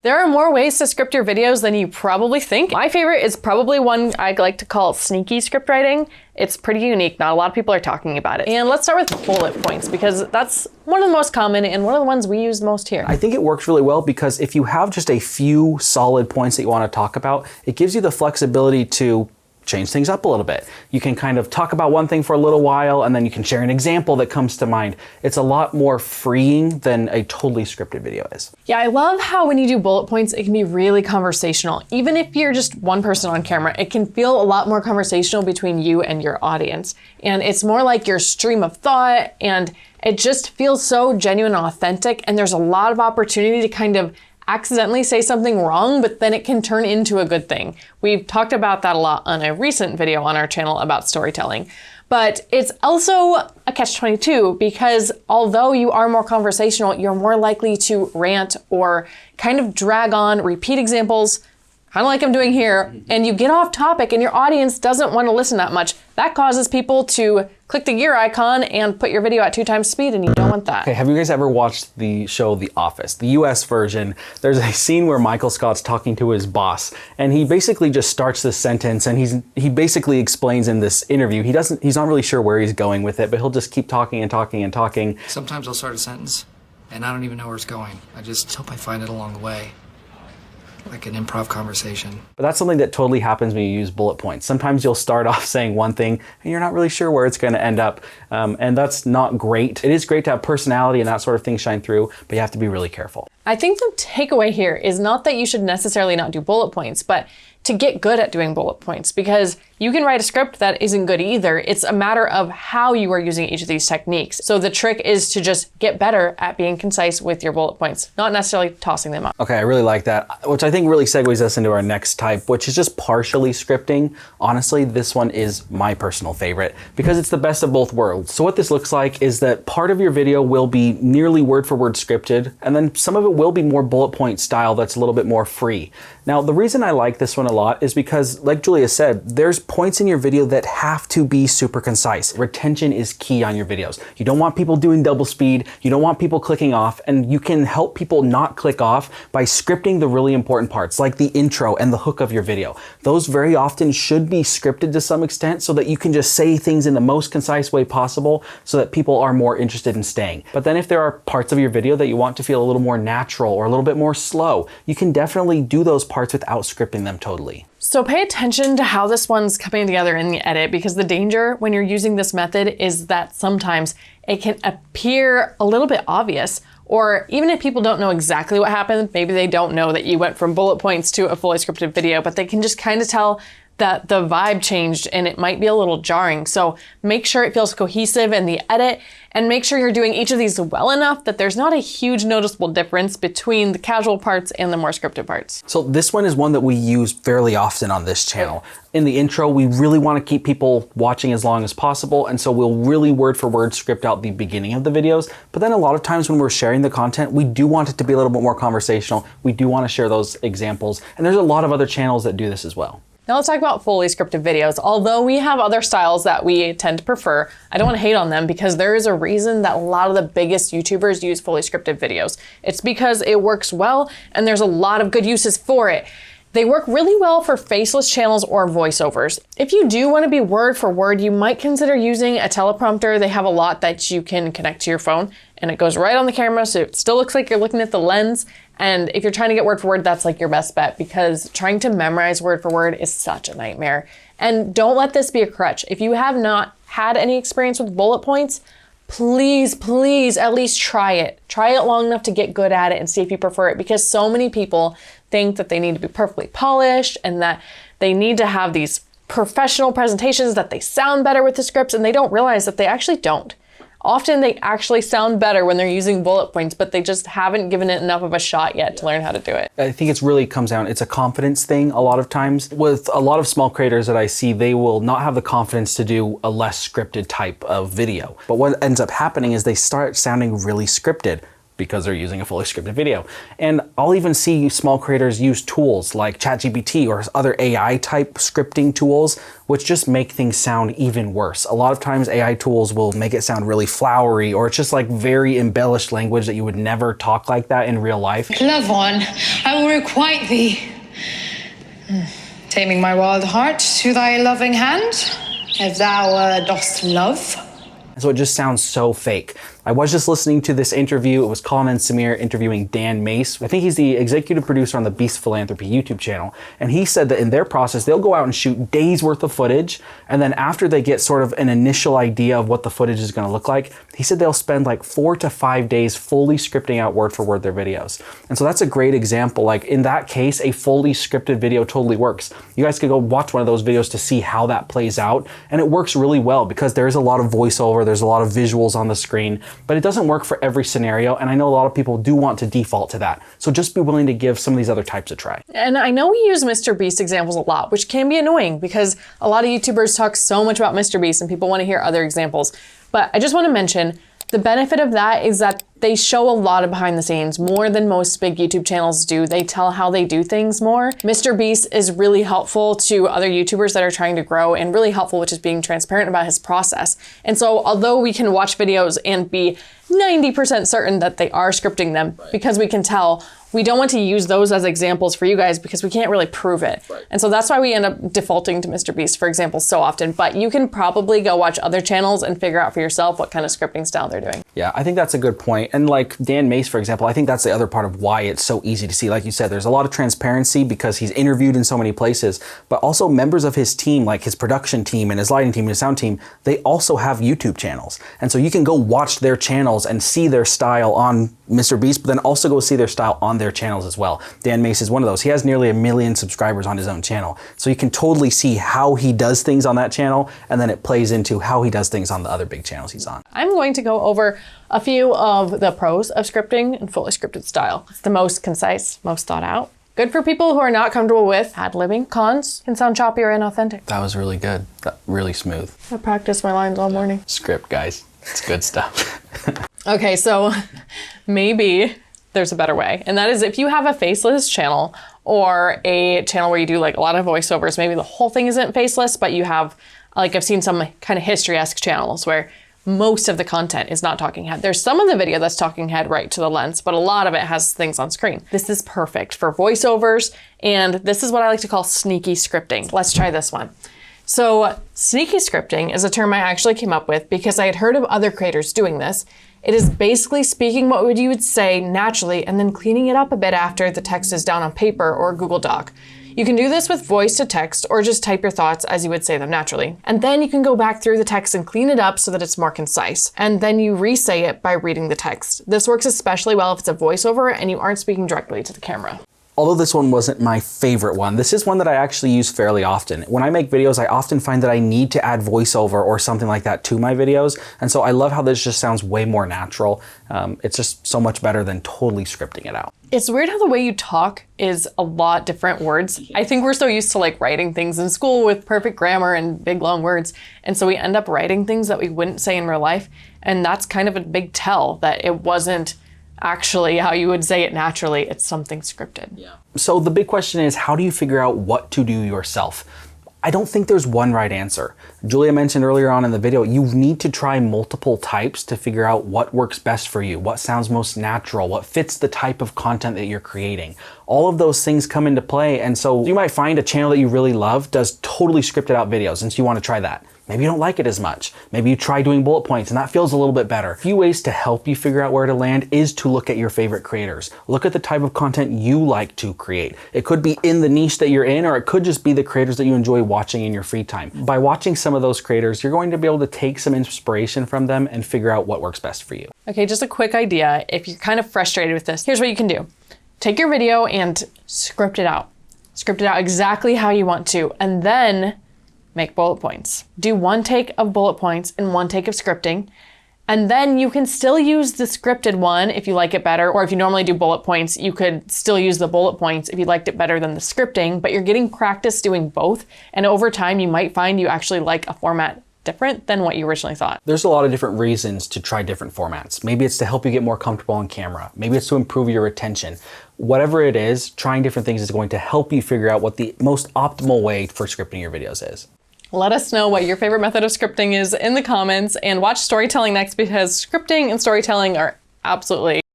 There are more ways to script your videos than you probably think. My favorite is probably one I like to call sneaky script writing. It's pretty unique. Not a lot of people are talking about it. And let's start with bullet points because that's one of the most common and one of the ones we use most here. I think it works really well because if you have just a few solid points that you want to talk about, it gives you the flexibility to change things up a little bit. You can kind of talk about one thing for a little while and then you can share an example that comes to mind. It's a lot more freeing than a totally scripted video is. Yeah, I love how when you do bullet points, it can be really conversational. Even if you're just one person on camera, it can feel a lot more conversational between you and your audience. And it's more like your stream of thought, and it just feels so genuine and authentic. And there's a lot of opportunity to kind of accidentally say something wrong, but then it can turn into a good thing. We've talked about that a lot on a recent video on our channel about storytelling. But it's also a catch-22 because although you are more conversational, you're more likely to rant or kind of drag on, repeat examples, kind of like I'm doing here, and you get off topic and your audience doesn't want to listen that much. That causes people to click the gear icon and put your video at 2 times speed, and you don't want that. Okay, have you guys ever watched the show The Office, the US version? There's a scene where Michael Scott's talking to his boss, and he basically just starts this sentence, and he basically explains in this interview, he's not really sure where he's going with it, but he'll just keep talking and talking and talking. Sometimes I'll start a sentence, and I don't even know where it's going. I just hope I find it along the way. Like an improv conversation. But that's something that totally happens when you use bullet points. Sometimes you'll start off saying one thing and you're not really sure where it's going to end up. And that's not great. It is great to have personality and that sort of thing shine through, but you have to be really careful. I think the takeaway here is not that you should necessarily not do bullet points, but to get good at doing bullet points, because you can write a script that isn't good either. It's a matter of how you are using each of these techniques. So the trick is to just get better at being concise with your bullet points, not necessarily tossing them up. Okay, I really like that, which I think really segues us into our next type, which is just partially scripting. Honestly, this one is my personal favorite because it's the best of both worlds. So what this looks like is that part of your video will be nearly word for word scripted, and then some of it will be more bullet point style that's a little bit more free. Now, the reason I like this one a lot is because, like Julia said, there's points in your video that have to be super concise. Retention is key on your videos. You don't want people doing double speed. You don't want people clicking off, and you can help people not click off by scripting the really important parts, like the intro and the hook of your video. Those very often should be scripted to some extent so that you can just say things in the most concise way possible so that people are more interested in staying. But then if there are parts of your video that you want to feel a little more natural or a little bit more slow, you can definitely do those parts without scripting them totally. So pay attention to how this one's coming together in the edit, because the danger when you're using this method is that sometimes it can appear a little bit obvious, or even if people don't know exactly what happened, maybe they don't know that you went from bullet points to a fully scripted video, but they can just kind of tell that the vibe changed and it might be a little jarring. So make sure it feels cohesive in the edit and make sure you're doing each of these well enough that there's not a huge noticeable difference between the casual parts and the more scripted parts. So this one is one that we use fairly often on this channel. In the intro, we really want to keep people watching as long as possible, and so we'll really word for word script out the beginning of the videos. But then a lot of times when we're sharing the content, we do want it to be a little bit more conversational. We do want to share those examples, and there's a lot of other channels that do this as well. Now let's talk about fully scripted videos. Although we have other styles that we tend to prefer, I don't want to hate on them because there is a reason that a lot of the biggest YouTubers use fully scripted videos. It's because it works well and there's a lot of good uses for it. They work really well for faceless channels or voiceovers. If you do want to be word for word, you might consider using a teleprompter. They have a lot that you can connect to your phone and it goes right on the camera, so it still looks like you're looking at the lens. And if you're trying to get word for word, that's like your best bet because trying to memorize word for word is such a nightmare. And don't let this be a crutch. If you have not had any experience with bullet points, please, please at least try it. Try it long enough to get good at it and see if you prefer it, because so many people think that they need to be perfectly polished and that they need to have these professional presentations, that they sound better with the scripts, and they don't realize that they actually don't. Often they actually sound better when they're using bullet points, but they just haven't given it enough of a shot yet to learn how to do it. I think it's really comes down, it's a confidence thing a lot of times. With a lot of small creators that I see, they will not have the confidence to do a less scripted type of video. But what ends up happening is they start sounding really scripted. because they're using a fully scripted video. And I'll even see small creators use tools like ChatGPT or other AI type scripting tools, which just make things sound even worse. A lot of times AI tools will make it sound really flowery, or it's just like very embellished language that you would never talk like that in real life. Love on, I will requite thee. Taming my wild heart to thy loving hand, if thou dost love. So it just sounds so fake. I was just listening to this interview. It was Colin and Samir interviewing Dan Mace. I think he's the executive producer on the Beast Philanthropy YouTube channel. And he said that in their process, they'll go out and shoot days worth of footage. And then after they get sort of an initial idea of what the footage is gonna look like, he said they'll spend like 4 to 5 days fully scripting out word for word their videos. And so that's a great example. Like in that case, a fully scripted video totally works. You guys could go watch one of those videos to see how that plays out. And it works really well because there's a lot of voiceover, there's a lot of visuals on the screen, but it doesn't work for every scenario. And I know a lot of people do want to default to that. So just be willing to give some of these other types a try. And I know we use Mr. Beast examples a lot, which can be annoying because a lot of YouTubers talk so much about Mr. Beast and people want to hear other examples. But I just want to mention the benefit of that is that they show a lot of behind the scenes, more than most big YouTube channels do. They tell how they do things more. Mr. Beast is really helpful to other YouTubers that are trying to grow and really helpful, which is being transparent about his process. And so although we can watch videos and be 90% certain that they are scripting them because we can tell, we don't want to use those as examples for you guys because we can't really prove it. And so that's why we end up defaulting to Mr. Beast, for example, so often. But you can probably go watch other channels and figure out for yourself what kind of scripting style they're doing. Yeah, I think that's a good point. And like Dan Mace, for example, I think that's the other part of why it's so easy to see. Like you said, there's a lot of transparency because he's interviewed in so many places, but also members of his team, like his production team and his lighting team and his sound team, they also have YouTube channels. And so you can go watch their channels and see their style on Mr. Beast, but then also go see their style on their channels as well. Dan Mace is one of those. He has nearly 1 million subscribers on his own channel. So you can totally see how he does things on that channel, and then it plays into how he does things on the other big channels he's on. I'm going to go over a few of the pros of scripting and fully scripted style. It's the most concise, most thought out. Good for people who are not comfortable with ad-libbing. Cons can sound choppy or inauthentic. That was really good. Really smooth. I practiced my lines all morning. Script, guys. It's good stuff. Okay, so maybe there's a better way. And that is if you have a faceless channel or a channel where you do like a lot of voiceovers, maybe the whole thing isn't faceless, but you have, like I've seen some kind of history-esque channels where most of the content is not talking head. There's some of the video that's talking head right to the lens, but a lot of it has things on screen. This is perfect for voiceovers, and this is what I like to call sneaky scripting. Let's try this one. So sneaky scripting is a term I actually came up with because I had heard of other creators doing this. It is basically speaking what you would say naturally and then cleaning it up a bit after the text is down on paper or Google Doc. You can do this with voice to text or just type your thoughts as you would say them naturally. And then you can go back through the text and clean it up so that it's more concise. And then you re-say it by reading the text. This works especially well if it's a voiceover and you aren't speaking directly to the camera. Although this one wasn't my favorite one, this is one that I actually use fairly often. When I make videos, I often find that I need to add voiceover or something like that to my videos. And so I love how this just sounds way more natural. It's just so much better than totally scripting it out. It's weird how the way you talk is a lot different words. I think we're so used to like writing things in school with perfect grammar and big long words. And so we end up writing things that we wouldn't say in real life. And that's kind of a big tell that it wasn't actually how you would say it naturally. It's something scripted. Yeah. So the big question is, how do you figure out what to do yourself? I don't think there's one right answer. Julia mentioned earlier on in the video, you need to try multiple types to figure out what works best for you, what sounds most natural, what fits the type of content that you're creating. All of those things come into play, and so you might find a channel that you really love does totally scripted out videos, and so you want to try that. Maybe you don't like it as much. Maybe you try doing bullet points and that feels a little bit better. A few ways to help you figure out where to land is to look at your favorite creators. Look at the type of content you like to create. It could be in the niche that you're in, or it could just be the creators that you enjoy watching in your free time. By watching some of those creators, you're going to be able to take some inspiration from them and figure out what works best for you. Okay, just a quick idea. If you're kind of frustrated with this, here's what you can do. Take your video and script it out. Script it out exactly how you want to, and then make bullet points. Do one take of bullet points and one take of scripting, and then you can still use the scripted one if you like it better, or if you normally do bullet points, you could still use the bullet points if you liked it better than the scripting, but you're getting practice doing both, and over time you might find you actually like a format different than what you originally thought. There's a lot of different reasons to try different formats. Maybe it's to help you get more comfortable on camera. Maybe it's to improve your retention. Whatever it is, trying different things is going to help you figure out what the most optimal way for scripting your videos is. Let us know what your favorite method of scripting is in the comments, and watch Storytelling next, because scripting and storytelling are absolutely